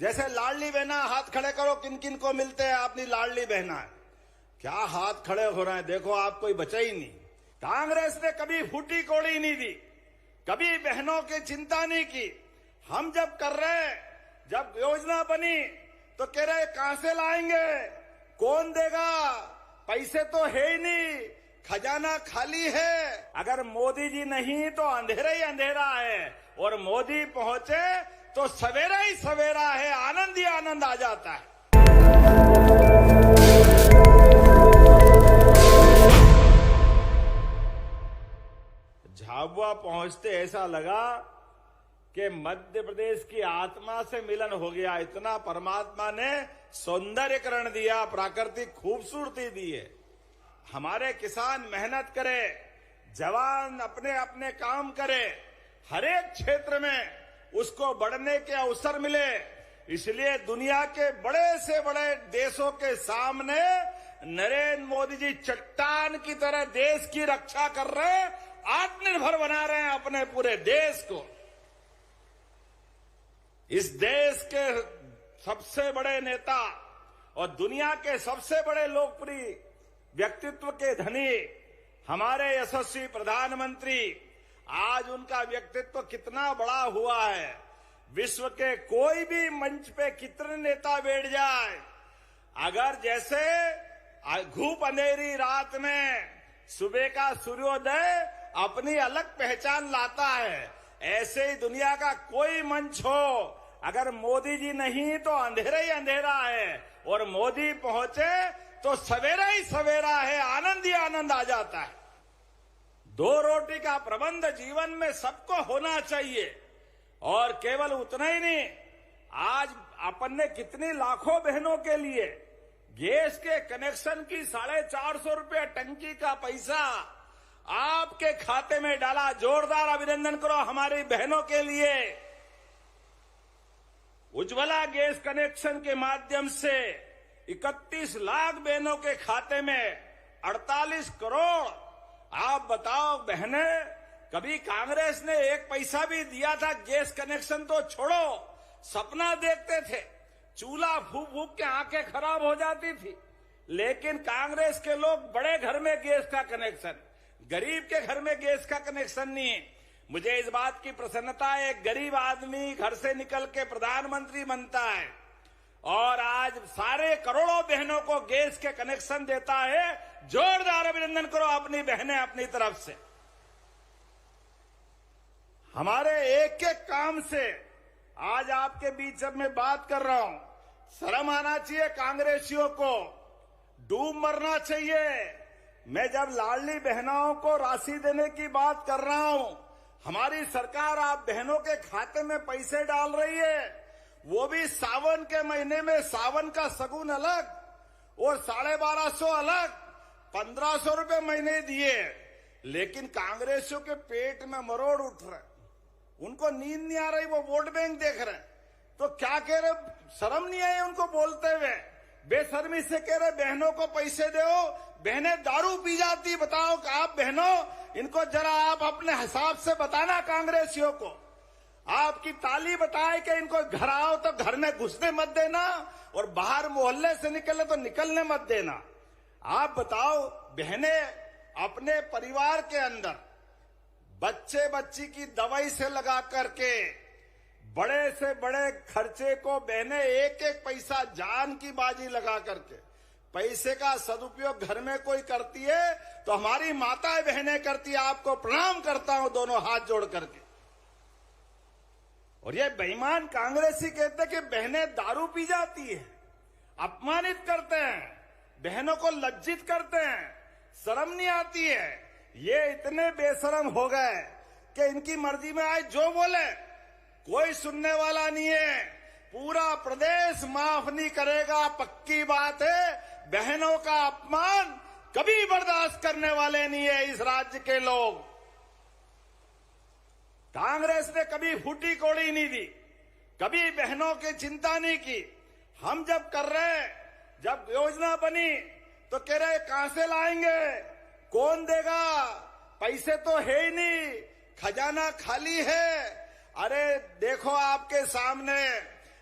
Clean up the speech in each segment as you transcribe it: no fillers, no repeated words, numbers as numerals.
जैसे लाडली बहना, हाथ खड़े करो किन किन को मिलते हैं अपनी लाडली बहना। क्या हाथ खड़े हो रहे हैं, देखो आप कोई बचा ही नहीं। कांग्रेस ने कभी फूटी कोड़ी नहीं दी, कभी बहनों की चिंता नहीं की। हम जब कर रहे, जब योजना बनी तो कह रहे कहां से लाएंगे, कौन देगा, पैसे तो है ही नहीं, खजाना खाली है। अगर मोदी जी नहीं तो अंधेरा ही अंधेरा है, और मोदी पहुंचे तो सवेरा ही सवेरा है, आनंद ही आनंद आ जाता है। झाबुआ पहुंचते ऐसा लगा कि मध्य प्रदेश की आत्मा से मिलन हो गया। इतना परमात्मा ने सौंदर्यकरण दिया, प्राकृतिक खूबसूरती दी है। हमारे किसान मेहनत करे, जवान अपने अपने काम करे, हर एक क्षेत्र में उसको बढ़ने के अवसर मिले। इसलिए दुनिया के बड़े से बड़े देशों के सामने नरेंद्र मोदी जी चट्टान की तरह देश की रक्षा कर रहे हैं, आत्मनिर्भर बना रहे हैं अपने पूरे देश को। इस देश के सबसे बड़े नेता और दुनिया के सबसे बड़े लोकप्रिय व्यक्तित्व के धनी हमारे यशस्वी प्रधानमंत्री, आज उनका व्यक्तित्व कितना बड़ा हुआ है। विश्व के कोई भी मंच पे कितने नेता बैठ जाए, अगर जैसे धूप अंधेरी रात में सुबह का सूर्योदय अपनी अलग पहचान लाता है, ऐसे ही दुनिया का कोई मंच हो, अगर मोदी जी नहीं तो अंधेरा ही अंधेरा है, और मोदी पहुंचे तो सवेरा ही सवेरा है, आनंद ही आनंद आ जाता है। दो रोटी का प्रबंध जीवन में सबको होना चाहिए। और केवल उतना ही नहीं, आज अपन ने कितनी लाखों बहनों के लिए गैस के कनेक्शन की 450 रुपये टंकी का पैसा आपके खाते में डाला। जोरदार अभिनंदन करो हमारी बहनों के लिए। उज्ज्वला गैस कनेक्शन के माध्यम से 31 लाख बहनों के खाते में 48 करोड़। आप बताओ बहने, कभी कांग्रेस ने एक पैसा भी दिया था गैस कनेक्शन तो छोड़ो, सपना देखते थे, चूल्हा फूक फूक के आंखें खराब हो जाती थी। लेकिन कांग्रेस के लोग बड़े घर में गैस का कनेक्शन, गरीब के घर में गैस का कनेक्शन नहीं है। मुझे इस बात की प्रसन्नता है, एक गरीब आदमी घर से निकल के प्रधानमंत्री बनता है और आज सारे करोड़ों बहनों को गैस के कनेक्शन देता है। जोरदार अभिनंदन करो अपनी बहनें अपनी तरफ से। हमारे एक एक काम से आज आपके बीच में बात कर रहा हूं, शर्म आना चाहिए कांग्रेसियों को, डूब मरना चाहिए। मैं जब लाडली बहनों को राशि देने की बात कर रहा हूं, हमारी सरकार आप बहनों के खाते में पैसे डाल रही है, वो भी सावन के महीने में, सावन का सगुन अलग और 1250 अलग, 1500 रुपये महीने दिए। लेकिन कांग्रेसियों के पेट में मरोड़ उठ रहे, उनको नींद नहीं आ रही, वो वोट बैंक देख रहे हैं। तो क्या कह रहे, शर्म नहीं आई उनको बोलते हुए, बेशर्मी से कह रहे बहनों को पैसे दो, बहनें दारू पी जाती। बताओ कि आप बहनों, इनको जरा आप अपने हिसाब से बताना कांग्रेसियों को। आपकी ताली बताए कि इनको घर आओ तो घर में घुसने मत देना, और बाहर मोहल्ले से निकले तो निकलने मत देना। आप बताओ, बहनें अपने परिवार के अंदर बच्चे बच्ची की दवाई से लगा करके बड़े से बड़े खर्चे को बहनें एक एक पैसा जान की बाजी लगा करके पैसे का सदुपयोग घर में कोई करती है तो हमारी माताएं बहनें करती है। आपको प्रणाम करता हूं दोनों हाथ जोड़ करके। और ये बेईमान कांग्रेसी कहते कि बहनें दारू पी जाती है, अपमानित करते हैं, बहनों को लज्जित करते हैं, शर्म नहीं आती है। ये इतने बेशरम हो गए कि इनकी मर्जी में आए जो बोले, कोई सुनने वाला नहीं है। पूरा प्रदेश माफ नहीं करेगा, पक्की बात है। बहनों का अपमान कभी बर्दाश्त करने वाले नहीं है इस राज्य के लोग। कांग्रेस ने कभी फूटी कोड़ी नहीं दी, कभी बहनों की चिंता नहीं की। हम जब कर रहे, जब योजना बनी तो कह रहे कहां से लाएंगे, कौन देगा, पैसे तो है ही नहीं, खजाना खाली है। अरे देखो आपके सामने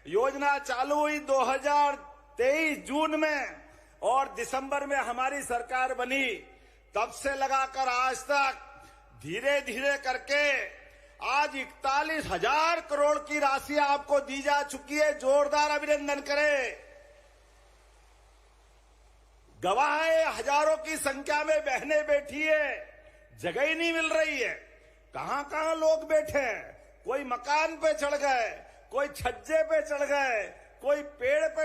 योजना चालू हुई 2023 जून में और दिसंबर में हमारी सरकार बनी। तब से लगाकर आज तक धीरे धीरे करके आज 41,000 करोड़ की राशि आपको दी जा चुकी है। जोरदार अभिनंदन करें। गवाहें हजारों की संख्या में बहनें बैठी है, जगह ही नहीं मिल रही है। कहां कहां लोग बैठे हैं, कोई मकान पे चढ़ गए, कोई छज्जे पे चढ़ गए, कोई पेड़ पे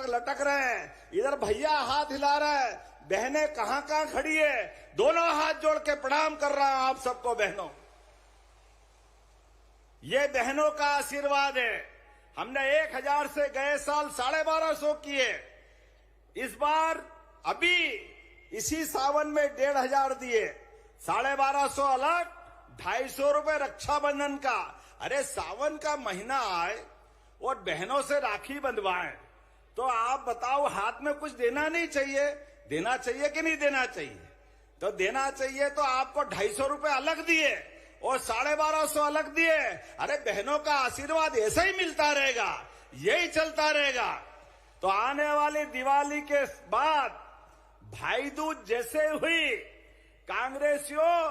लटक रहे हैं। इधर भैया हाथ हिला रहे हैं, बहनें कहां कहां खड़ी है। दोनों हाथ जोड़ के प्रणाम कर रहा हूं आप सबको बहनों। ये बहनों का आशीर्वाद है। हमने 1,000 से गए साल 1250 किए। इस बार अभी इसी सावन में 1,500 दिए। 1250 अलग, 250 रुपए रक्षाबंधन का। अरे सावन का महीना आए और बहनों से राखी बंधवाएं तो आप बताओ, हाथ में कुछ देना नहीं चाहिए? देना चाहिए कि नहीं देना चाहिए? तो देना चाहिए। तो आपको 250 रुपए अलग दिए और 1250 अलग दिए। अरे बहनों का आशीर्वाद ऐसा ही मिलता रहेगा, यही चलता रहेगा। तो आने वाली दिवाली के बाद भाई दूज जैसे हुई, कांग्रेसियों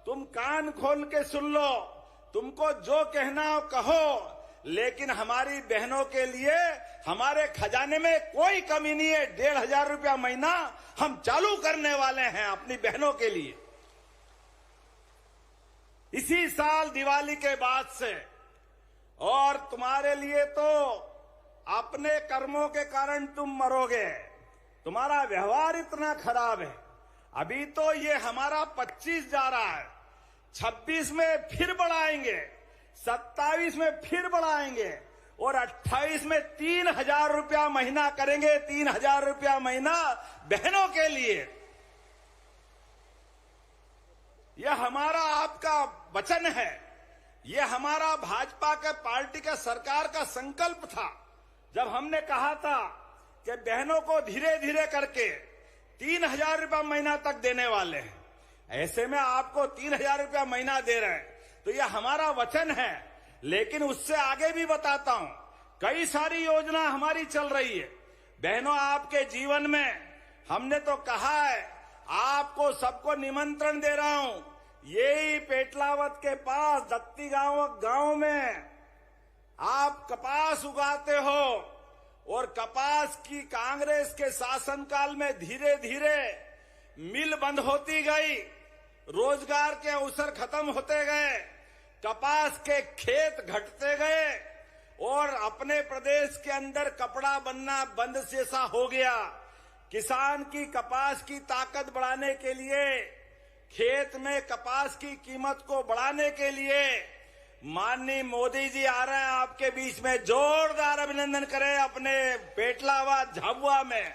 तुम कान खोल के सुन लो, तुमको जो कहना हो कहो, लेकिन हमारी बहनों के लिए हमारे खजाने में कोई कमी नहीं है। 1,500 रुपया महीना हम चालू करने वाले हैं अपनी बहनों के लिए इसी साल दिवाली के बाद से। और तुम्हारे लिए तो अपने कर्मों के कारण तुम मरोगे, तुम्हारा व्यवहार इतना खराब है। अभी तो ये हमारा 25 जा रहा है, 26 में फिर बढ़ाएंगे, 27 में फिर बढ़ाएंगे और 28 में 3,000 रुपया महीना करेंगे। 3,000 रुपया महीना बहनों के लिए। यह हमारा आपका वचन है, यह हमारा भाजपा के पार्टी का सरकार का संकल्प था। जब हमने कहा था कि बहनों को धीरे धीरे करके 3,000 रुपया महीना तक देने वाले हैं, ऐसे में आपको 3,000 रुपया महीना दे रहे हैं, तो यह हमारा वचन है। लेकिन उससे आगे भी बताता हूं, कई सारी योजना हमारी चल रही है। बहनों, आपके जीवन में हमने तो कहा है, आपको सबको निमंत्रण दे रहा हूं। यही पेटलावत के पास दत्ती गांव में आप कपास उगाते हो और कपास की कांग्रेस के शासनकाल में धीरे धीरे मिल बंद होती गई, रोजगार के अवसर खत्म होते गए, कपास के खेत घटते गए और अपने प्रदेश के अंदर कपड़ा बनना बंद जैसा हो गया। किसान की कपास की ताकत बढ़ाने के लिए, खेत में कपास की कीमत को बढ़ाने के लिए माननीय मोदी जी आ रहे हैं आपके बीच में। जोरदार अभिनंदन करें अपने पेटलावा झाबुआ में।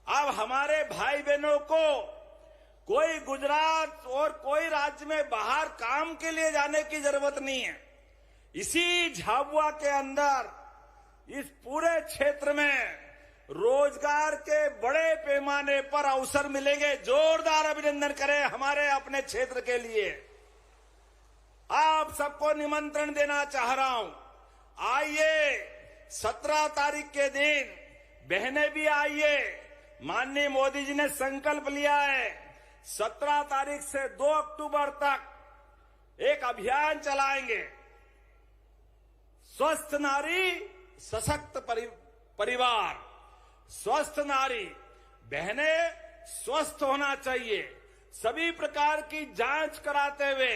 अब हमारे भाई बहनों को कोई गुजरात और कोई राज्य में बाहर काम के लिए जाने की जरूरत नहीं है। इसी झाबुआ के अंदर इस पूरे क्षेत्र में रोजगार के बड़े पैमाने पर अवसर मिलेंगे। जोरदार अभिनंदन करें हमारे अपने क्षेत्र के लिए। आप सबको निमंत्रण देना चाह रहा हूं, आइए 17 तारीख के दिन बहनें भी आइए। माननीय मोदी जी ने संकल्प लिया है 17 तारीख से 2 अक्टूबर तक एक अभियान चलाएंगे, स्वस्थ नारी सशक्त परिवार। स्वस्थ नारी, बहनें स्वस्थ होना चाहिए। सभी प्रकार की जांच कराते हुए,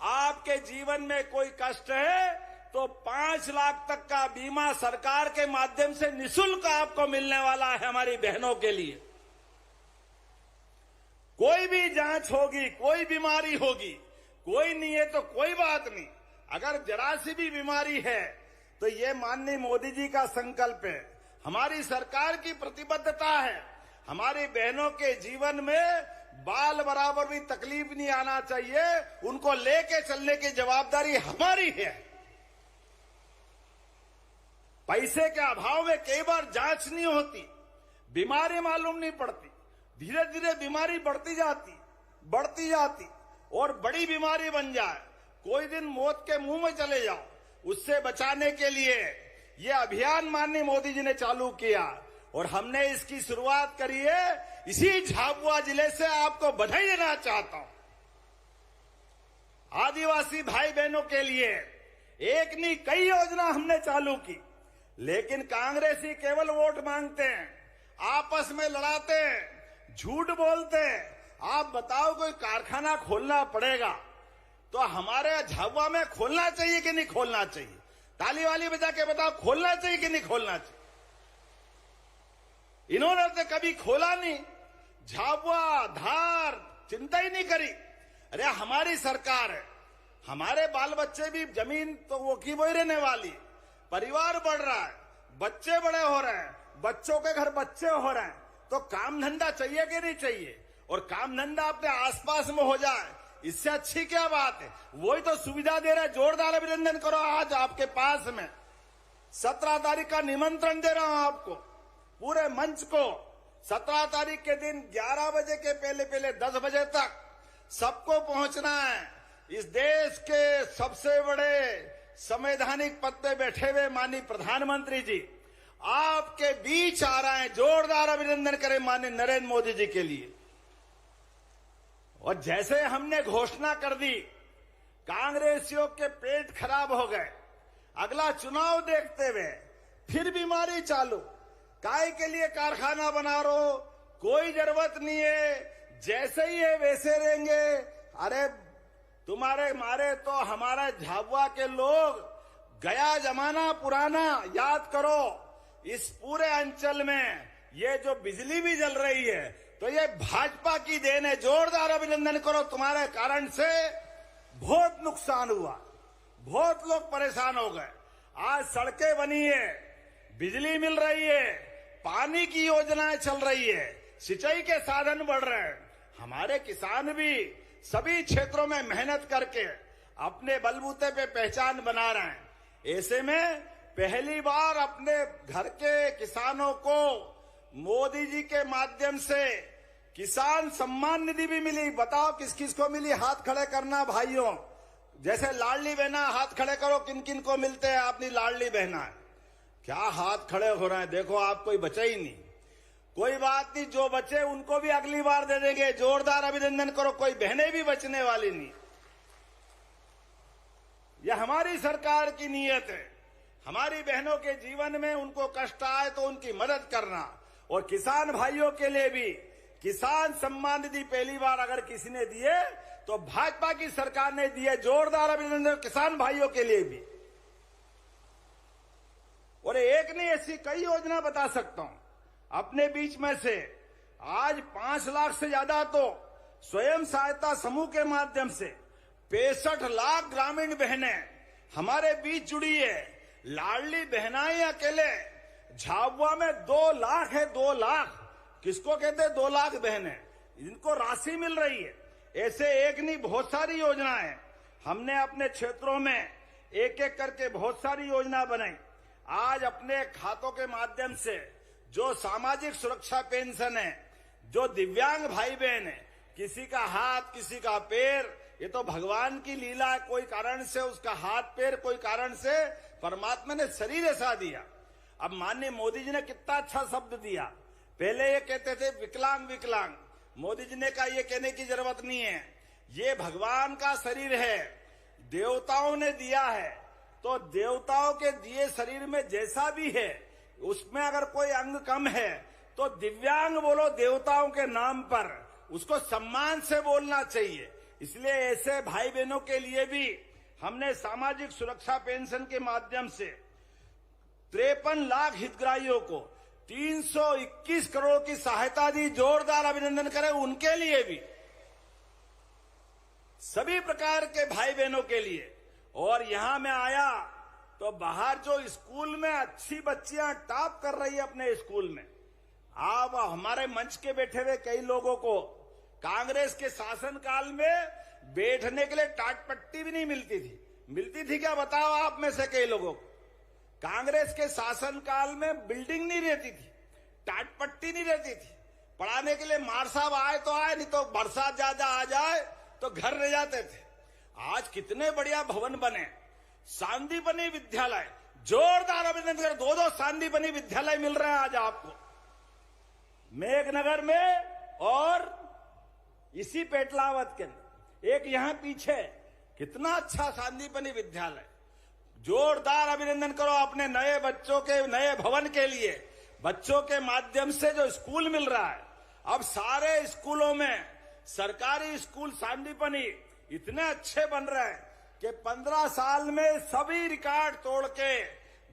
आपके जीवन में कोई कष्ट है तो 5 लाख तक का बीमा सरकार के माध्यम से निःशुल्क आपको मिलने वाला है हमारी बहनों के लिए। कोई भी जांच होगी, कोई बीमारी होगी, कोई नहीं है तो कोई बात नहीं, अगर जरा सी भी बीमारी है तो ये माननीय मोदी जी का संकल्प है, हमारी सरकार की प्रतिबद्धता है। हमारी बहनों के जीवन में बाल बराबर भी तकलीफ नहीं आना चाहिए, उनको लेके चलने की जवाबदारी हमारी है। पैसे के अभाव में कई बार जांच नहीं होती, बीमारी मालूम नहीं पड़ती, धीरे धीरे बीमारी बढ़ती जाती और बड़ी बीमारी बन जाए। कोई दिन मौत के मुंह में चले जाओ उससे बचाने के लिए ये अभियान माननीय मोदी जी ने चालू किया और हमने इसकी शुरुआत करी है। इसी झाबुआ जिले से आपको बधाई देना चाहता हूं। आदिवासी भाई बहनों के लिए एक नहीं कई योजना हमने चालू की, लेकिन कांग्रेसी केवल वोट मांगते हैं, आपस में लड़ाते हैं, झूठ बोलते हैं। आप बताओ, कोई कारखाना खोलना पड़ेगा तो हमारे झाबुआ में खोलना चाहिए कि नहीं खोलना चाहिए? ताली वाली बजा के बताओ, खोलना चाहिए कि नहीं खोलना चाहिए? इन्होंने तो कभी खोला नहीं। झाबुआ धार चिंता ही नहीं करी। अरे हमारी सरकार है, हमारे बाल बच्चे भी जमीन तो वो की वही रहने वाली, परिवार बढ़ रहा है, बच्चे बड़े हो रहे हैं, बच्चों के घर बच्चे हो रहे हैं, तो काम धंधा चाहिए कि नहीं चाहिए? और काम धंधा अपने आसपास में हो जाए, इससे अच्छी क्या बात है? वही तो सुविधा दे रहे हैं। जोरदार अभिनंदन करो आज आपके पास में 17 तारीख का निमंत्रण दे रहा हूं आपको, पूरे मंच को। 17 तारीख के दिन 11 बजे के पहले 10 बजे तक सबको पहुंचना है। इस देश के सबसे बड़े संवैधानिक पद पे बैठे हुए माननीय प्रधानमंत्री जी आपके बीच आ रहे हैं। जोरदार अभिनंदन करें माननीय नरेंद्र मोदी जी के लिए। और जैसे हमने घोषणा कर दी, कांग्रेसियों के पेट खराब हो गए। अगला चुनाव देखते हुए फिर बीमारी चालू, काय के लिए कारखाना बना रहो, कोई जरूरत नहीं है, जैसे ही है वैसे रहेंगे। अरे तुम्हारे मारे तो हमारे झाबुआ के लोग गया जमाना पुराना याद करो। इस पूरे अंचल में ये जो बिजली भी जल रही है तो ये भाजपा की देन है। जोरदार अभिनंदन करो, तुम्हारे कारण से बहुत नुकसान हुआ, बहुत लोग परेशान हो गए। आज सड़कें बनी है, बिजली मिल रही है, पानी की योजनाएं चल रही है, सिंचाई के साधन बढ़ रहे हैं। हमारे किसान भी सभी क्षेत्रों में मेहनत करके अपने बलबूते पे पहचान बना रहे हैं। ऐसे में पहली बार अपने घर के किसानों को मोदी जी के माध्यम से किसान सम्मान निधि भी मिली। बताओ किस किस को मिली? हाथ खड़े करना भाइयों। जैसे लाडली बहना, हाथ खड़े करो, किन किन को मिलते हैं अपनी लाडली बहना। क्या हाथ खड़े हो रहे हैं? देखो आप कोई बचा ही नहीं। कोई बात नहीं, जो बचे उनको भी अगली बार दे देंगे। जोरदार अभिनंदन करो, कोई बहनें भी बचने वाली नहीं। यह हमारी सरकार की नीयत है। हमारी बहनों के जीवन में उनको कष्ट आए तो उनकी मदद करना। और किसान भाइयों के लिए भी किसान सम्मान निधि पहली बार अगर किसी ने दिए तो भाजपा की सरकार ने दिए। जोरदार अभिनंदन किसान भाइयों के लिए भी। और एक नहीं, ऐसी कई योजना बता सकता हूं अपने बीच में से। आज 5 लाख से ज्यादा तो स्वयं सहायता समूह के माध्यम से 65 लाख ग्रामीण बहनें हमारे बीच जुड़ी है। लाडली बहनाएं अकेले झाबुआ में 2 लाख है। 2 लाख किसको कहते हैं? 2 लाख बहनें, इनको राशि मिल रही है। ऐसे एक नहीं, बहुत सारी योजनाएं हमने अपने क्षेत्रों में एक एक करके बहुत सारी योजना बनाई। आज अपने खातों के माध्यम से जो सामाजिक सुरक्षा पेंशन है, जो दिव्यांग भाई बहन है, किसी का हाथ किसी का पैर, ये तो भगवान की लीला है। कोई कारण से उसका हाथ पैर, कोई कारण से परमात्मा ने शरीर ऐसा दिया। अब माननीय मोदी जी ने कितना अच्छा शब्द दिया। पहले ये कहते थे विकलांग विकलांग, मोदी जी ने कहा ये कहने की जरूरत नहीं है, ये भगवान का शरीर है, देवताओं ने दिया है। तो देवताओं के दिए शरीर में जैसा भी है, उसमें अगर कोई अंग कम है तो दिव्यांग बोलो देवताओं के नाम पर, उसको सम्मान से बोलना चाहिए। इसलिए ऐसे भाई बहनों के लिए भी हमने सामाजिक सुरक्षा पेंशन के माध्यम से 53 लाख हितग्राहियों को 321 करोड़ की सहायता दी। जोरदार अभिनंदन करें उनके लिए भी, सभी प्रकार के भाई बहनों के लिए। और यहां मैं आया तो बाहर जो स्कूल में अच्छी बच्चियां टॉप कर रही है अपने स्कूल में, आप हमारे मंच के बैठे हुए कई लोगों को कांग्रेस के शासनकाल में बैठने के लिए टाट पट्टी भी नहीं मिलती थी। मिलती थी क्या बताओ आप में से कई लोगों को? कांग्रेस के शासनकाल में बिल्डिंग नहीं रहती थी, टाट पट्टी नहीं रहती थी। पढ़ाने के लिए मार साहब आए तो आए, नहीं तो बरसात ज्यादा आ जाए तो घर रह जाते थे। आज कितने बढ़िया भवन बने, सांदीपनि विद्यालय, जोरदार अभिनंदन करें। दो सांदीपनि विद्यालय मिल रहे हैं आज आपको मेघनगर में और इसी पेटलावत के अंदर। एक यहां पीछे कितना अच्छा सांदीपनि विद्यालय, जोरदार अभिनंदन करो अपने नए बच्चों के नए भवन के लिए। बच्चों के माध्यम से जो स्कूल मिल रहा है, अब सारे स्कूलों में सरकारी स्कूल सांदीपनि इतने अच्छे बन रहे हैं कि 15 साल में सभी रिकॉर्ड तोड़ के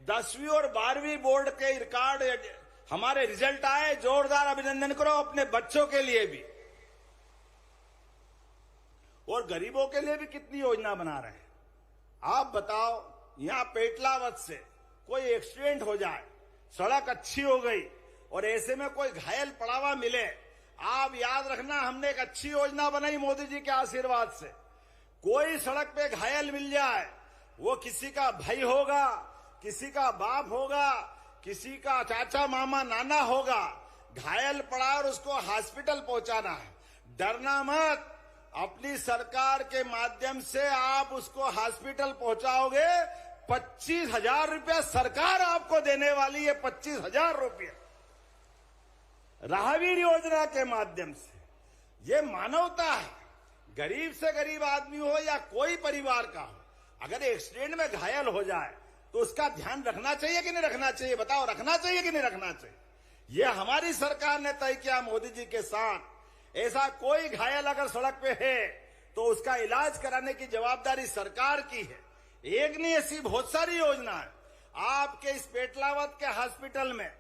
10वीं और 12वीं बोर्ड के रिकॉर्ड हमारे रिजल्ट आए। जोरदार अभिनंदन करो अपने बच्चों के लिए भी। और गरीबों के लिए भी कितनी योजना बना रहे हैं। आप बताओ, यहां पेटलावत से कोई एक्सीडेंट हो जाए, सड़क अच्छी हो गई और ऐसे में कोई घायल पड़ा हुआ मिले, आप याद रखना हमने एक अच्छी योजना बनाई मोदी जी के आशीर्वाद से। कोई सड़क पे घायल मिल जाए, वो किसी का भाई होगा, किसी का बाप होगा, किसी का चाचा मामा नाना होगा, घायल पड़ा और उसको हॉस्पिटल पहुंचाना है। डरना मत, अपनी सरकार के माध्यम से आप उसको हॉस्पिटल पहुंचाओगे। 25,000 रुपया सरकार आपको देने वाली है, 25,000 रुपया राहवीर योजना के माध्यम से। ये मानवता है। गरीब से गरीब आदमी हो या कोई परिवार का हो, अगर एक्सीडेंट में घायल हो जाए तो उसका ध्यान रखना चाहिए कि नहीं रखना चाहिए? बताओ, रखना चाहिए कि नहीं रखना चाहिए? ये हमारी सरकार ने तय किया मोदी जी के साथ। ऐसा कोई घायल अगर सड़क पे है तो उसका इलाज कराने की जवाबदारी सरकार की है। एक नहीं, ऐसी बहुत सारी योजना है। आपके इस पेटलावत के हॉस्पिटल में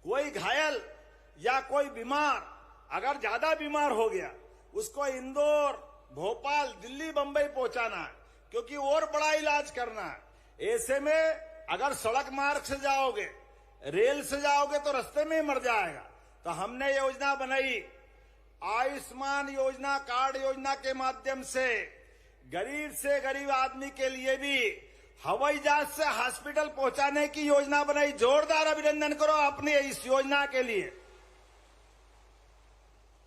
कोई घायल या कोई बीमार अगर ज्यादा बीमार हो गया, उसको इंदौर, भोपाल, दिल्ली, बंबई पहुंचाना है, क्योंकि और बड़ा इलाज करना है। ऐसे में अगर सड़क मार्ग से जाओगे, रेल से जाओगे तो रास्ते में ही मर जाएगा। तो हमने योजना बनाई, आयुष्मान योजना, कार्ड योजना के माध्यम से गरीब से गरीब आदमी के लिए भी हवाई जहाज से हॉस्पिटल पहुंचाने की योजना बनाई। जोरदार अभिनंदन करो अपने इस योजना के लिए।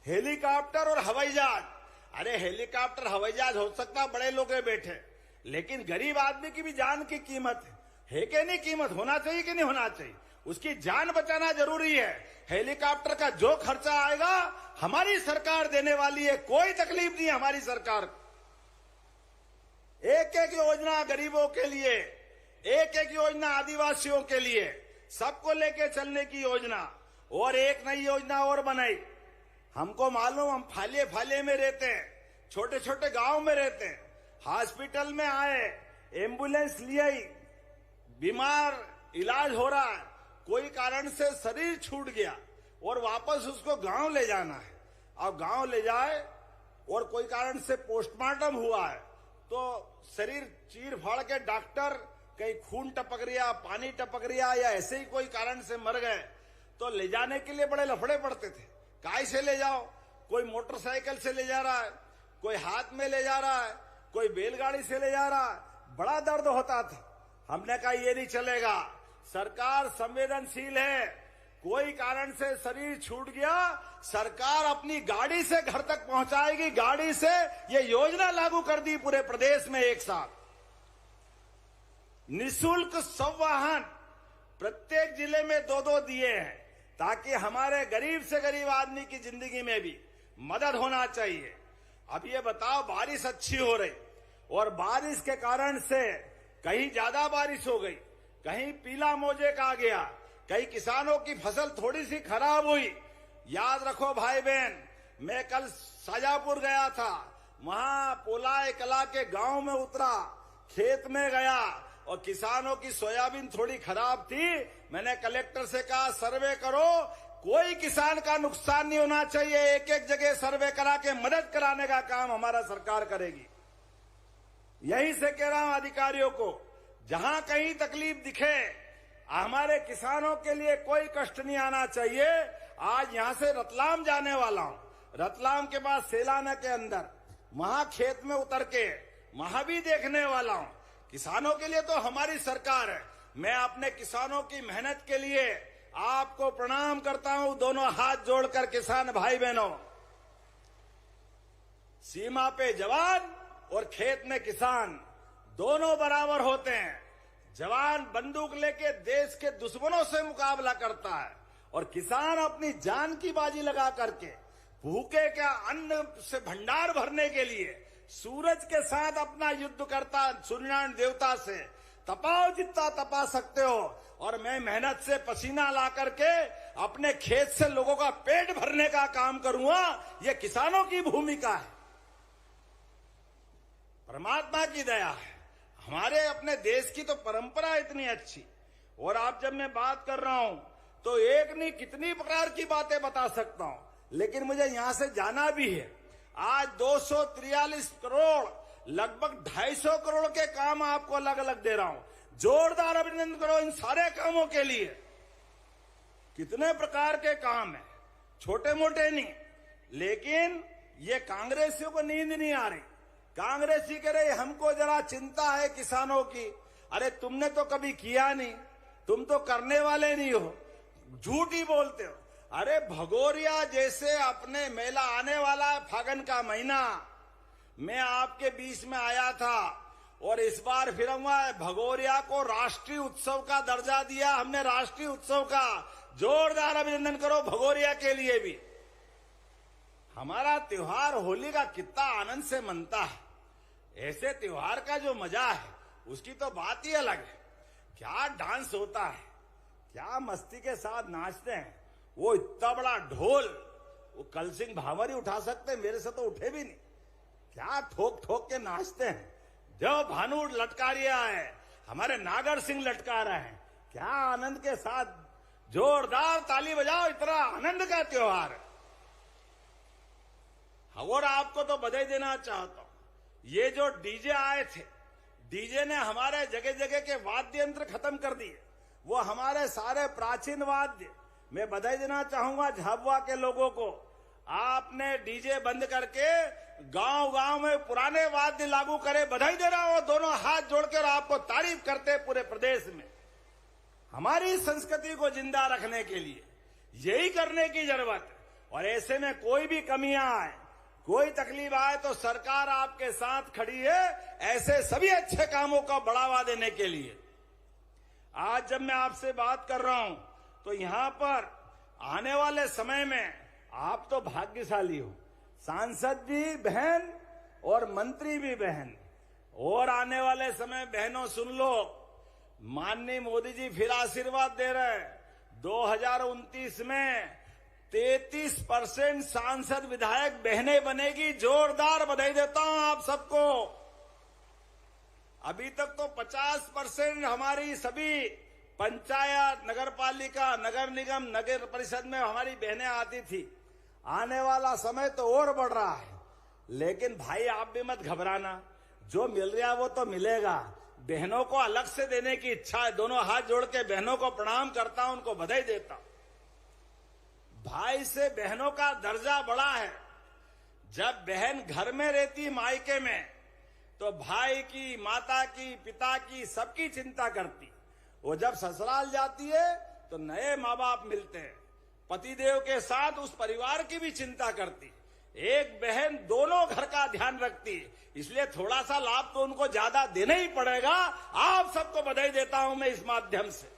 हेलीकॉप्टर और हवाई जहाज, अरे हेलीकॉप्टर हवाई जहाज हो सकता बड़े लोग बैठे, लेकिन गरीब आदमी की भी जान की कीमत है कि नहीं? कीमत होना चाहिए कि नहीं होना चाहिए? उसकी जान बचाना जरूरी है। हेलीकॉप्टर का जो खर्चा आएगा हमारी सरकार देने वाली है, कोई तकलीफ नहीं है हमारी सरकार को। एक एक योजना गरीबों के लिए, एक एक योजना आदिवासियों के लिए, सबको लेके चलने की योजना। और एक नई योजना और बनाई। हमको मालूम, हम फाले फाले में रहते हैं, छोटे छोटे गांव में रहते हैं। हॉस्पिटल में आए, एम्बुलेंस ले आई, बीमार इलाज हो रहा है, कोई कारण से शरीर छूट गया और वापस उसको गांव ले जाना है। अब गांव ले जाए और कोई कारण से पोस्टमार्टम हुआ है तो शरीर चीर फाड़ के डॉक्टर कहीं खून टपक रिया, पानी टपक रिया या ऐसे ही कोई कारण से मर गए तो ले जाने के लिए बड़े लफड़े पड़ते थे। काय से ले जाओ? कोई मोटरसाइकिल से ले जा रहा है, कोई हाथ में ले जा रहा है, कोई बैलगाड़ी से ले जा रहा है। बड़ा दर्द होता था। हमने कहा ये नहीं चलेगा, सरकार संवेदनशील है। कोई कारण से शरीर छूट गया, सरकार अपनी गाड़ी से घर तक पहुंचाएगी। गाड़ी से ये योजना लागू कर दी पूरे प्रदेश में एक साथ। निःशुल्क संवाहन प्रत्येक जिले में 2-2 दिए हैं, ताकि हमारे गरीब से गरीब आदमी की जिंदगी में भी मदद होना चाहिए। अब ये बताओ, बारिश अच्छी हो रही और बारिश के कारण से कहीं ज्यादा बारिश हो गई, कहीं पीला मोजेक आ गया, कई किसानों की फसल थोड़ी सी खराब हुई। याद रखो भाई बहन, मैं कल शाजापुर गया था, वहां पोलाय कला के गांव में उतरा, खेत में गया और किसानों की सोयाबीन थोड़ी खराब थी। मैंने कलेक्टर से कहा सर्वे करो, कोई किसान का नुकसान नहीं होना चाहिए। एक एक जगह सर्वे करा के मदद कराने का काम हमारा सरकार करेगी। यहीं से कह रहा हूं अधिकारियों को, जहां कहीं तकलीफ दिखे, हमारे किसानों के लिए कोई कष्ट नहीं आना चाहिए। आज यहां से रतलाम जाने वाला हूं, रतलाम के बाद सेलाना के अंदर, वहां खेत में उतर के वहां भी देखने वाला हूं। किसानों के लिए तो हमारी सरकार है। मैं अपने किसानों की मेहनत के लिए आपको प्रणाम करता हूं, दोनों हाथ जोड़कर। किसान भाई बहनों, सीमा पे जवान और खेत में किसान दोनों बराबर होते हैं। जवान बंदूक लेके देश के दुश्मनों से मुकाबला करता है और किसान अपनी जान की बाजी लगा करके भूखे का अन्न से भंडार भरने के लिए सूरज के साथ अपना युद्ध करता है। सूर्यनारायण देवता से तपाओ जितना तपा सकते हो, और मैं मेहनत से पसीना ला करके अपने खेत से लोगों का पेट भरने का काम करूंगा। ये किसानों की भूमिका है, परमात्मा की दया है। हमारे अपने देश की तो परंपरा इतनी अच्छी। और आप जब मैं बात कर रहा हूं तो एक नहीं कितनी प्रकार की बातें बता सकता हूं, लेकिन मुझे यहां से जाना भी है। आज 243 करोड़ लगभग 250 करोड़ के काम आपको अलग अलग दे रहा हूं। जोरदार अभिनंदन करो इन सारे कामों के लिए। कितने प्रकार के काम है, छोटे मोटे नहीं, लेकिन ये कांग्रेसियों को नींद नहीं आ रही। कांग्रेसी कह रहे हमको जरा चिंता है किसानों की। अरे तुमने तो कभी किया नहीं, तुम तो करने वाले नहीं हो, झूठ ही बोलते हो। अरे भगोरिया जैसे अपने मेला आने वाला है, फागुन का महीना, मैं आपके बीच में आया था और इस बार फिर भगोरिया को राष्ट्रीय उत्सव का दर्जा दिया हमने, राष्ट्रीय उत्सव का। जोरदार अभिनंदन करो भगोरिया के लिए भी। हमारा त्योहार होली का कितना आनंद से मनता है। ऐसे त्योहार का जो मजा है उसकी तो बात ही अलग है। क्या डांस होता है, क्या मस्ती के साथ नाचते हैं। वो इतना बड़ा ढोल, वो कल सिंह भावर ही उठा सकते हैं, मेरे से तो उठे भी नहीं। क्या ठोक ठोक के नाचते हैं। जो भानु लटका रहा है, हमारे नागर सिंह लटका रहे हैं। क्या आनंद के साथ जोरदार ताली बजाओ, इतना आनंद का त्योहार है। और आपको तो बधाई देना चाहता हूं, ये जो डीजे आए थे, डीजे ने हमारे जगह जगह के वाद्य यंत्र खत्म कर दिए। वो हमारे सारे प्राचीन वाद्य, मैं बधाई देना चाहूंगा झाबुआ के लोगों को। आपने डीजे बंद करके गांव गांव में पुराने वाद्य लागू करे, बधाई दे रहा हूं। दोनों हाथ जोड़कर आपको तारीफ करते पूरे प्रदेश में। हमारी संस्कृति को जिंदा रखने के लिए यही करने की जरूरत है। और ऐसे में कोई भी कमियां आए, कोई तकलीफ आए तो सरकार आपके साथ खड़ी है, ऐसे सभी अच्छे कामों का बढ़ावा देने के लिए। आज जब मैं आपसे बात कर रहा हूं तो यहां पर आने वाले समय में आप तो भाग्यशाली हो, सांसद भी बहन और मंत्री भी बहन। और आने वाले समय बहनों सुन लो, माननीय मोदी जी फिर आशीर्वाद दे रहे हैं। 2029 में 33% सांसद विधायक बहनें बनेगी। जोरदार बधाई देता हूं आप सबको। अभी तक तो 50% हमारी सभी पंचायत, नगर पालिका, नगर निगम, नगर परिषद में हमारी बहनें आती थी। आने वाला समय तो और बढ़ रहा है। लेकिन भाई आप भी मत घबराना, जो मिल रहा है वो तो मिलेगा। बहनों को अलग से देने की इच्छा है। दोनों हाथ जोड़ के बहनों को प्रणाम करता हूं, उनको बधाई देता हूं। भाई से बहनों का दर्जा बड़ा है। जब बहन घर में रहती मायके में तो भाई की, माता की, पिता की, सबकी चिंता करती। वो जब ससुराल जाती है तो नए माँ बाप मिलते हैं, पतिदेव के साथ उस परिवार की भी चिंता करती। एक बहन दोनों घर का ध्यान रखती, इसलिए थोड़ा सा लाभ तो उनको ज्यादा देना ही पड़ेगा। आप सबको बधाई देता हूं मैं इस माध्यम से।